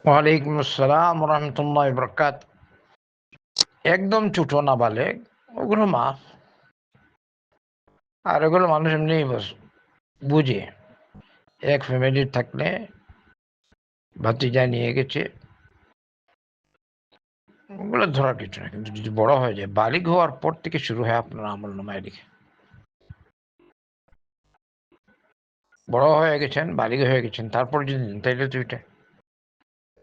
ওয়ালাইকুম আসসালাম রহমতুল্লাহ বরকাত। একদম ছোট না বালে ওগুলো মাফ, আর ওগুলো মানুষ এমনি বুঝে। এক ফ্যামিলির থাকলে ভাতিজা নিয়ে গেছে, ওগুলো ধরার কিছু না। কিন্তু যদি বড় হয়ে যায়, বালিগ হওয়ার পর থেকে শুরু হয় আপনার আমল নামায় লিখে। বড় হয়ে গেছেন, বালিগ হয়ে গেছেন, তারপর যদি দিন, তাইলে তো এটা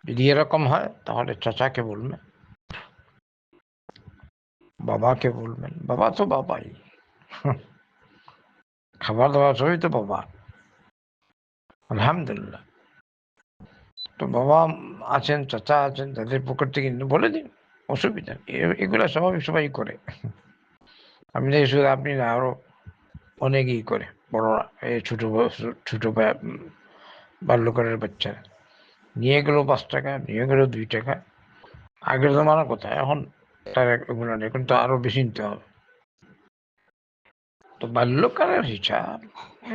যদি এরকম হয় তাহলে চাচাকে বলবেন, বাবাকে বলবেন। বাবা তো বাবাই, খাবার দাবার সবই তো বাবা, আলহামদুলিল্লাহ। তো বাবা আছেন, চাচা আছেন, তাদের পকেট থেকে কিন্তু বলে দিন, অসুবিধা নেই। এগুলো স্বাভাবিক, সবাই করে। আমি দেখি শুধু আপনি না, আরো অনেকেই করে, বড়রা। এই ছোট বাল্যকালের বাচ্চারা নিয়ে গেল 5 টাকা, নিয়ে গেল 2 টাকা। আগের জমানার কথা, এখন তার এগুলো নেই, এখন তো আরো বেশি নিতে হবে। তো বাল্যকালের হিসাব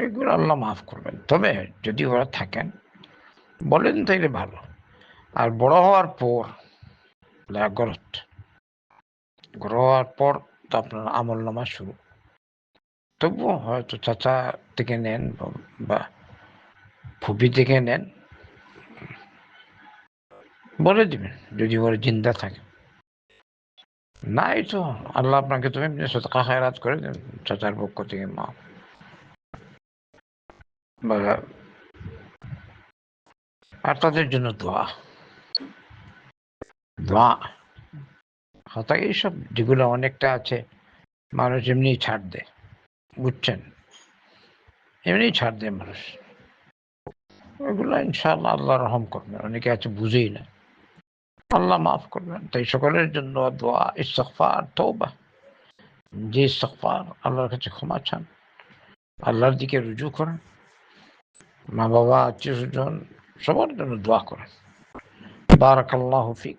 এগুলো আল্লাহ মাফ করবেন, তবে যদি ওরা থাকেন বলেন তাইলে ভালো। আর বড় হওয়ার পর গলত, বড় হওয়ার পর তো আপনার আমল নামা শুরু। তবুও হয়তো চাচা থেকে নেন বা ফুপি থেকে নেন, বলে দিবেন যদি ওরা জিন্দা থাকে। না, এই তো আল্লাহ আপনাকে তুমি সদকা খায়রাত করে দেন চাচার পক্ষ থেকে, মা বা। আর তাদের জন্য দোয়া, দোয়া হতা এইসব যেগুলো অনেকটা আছে, মানুষ এমনি ছাড় দেয়, বুঝছেন, এমনি ছাড় দেয় মানুষ। ওইগুলো ইনশাআল্লাহ আল্লাহ রহম করবেন। অনেকে আছে বুঝেই না, আল্লাহ মাফ করবেন। তাই সকলের জন্য দোয়া, ইস্তিগফার, তওবা। যে ইস্তিগফার, আল্লাহর কাছে ক্ষমা চান, আল্লাহর দিকে রুজু করেন, মা বাবা, আত্মীয় স্বজন, সবার জন্য দোয়া করেন। বারাকাল্লাহু ফিক।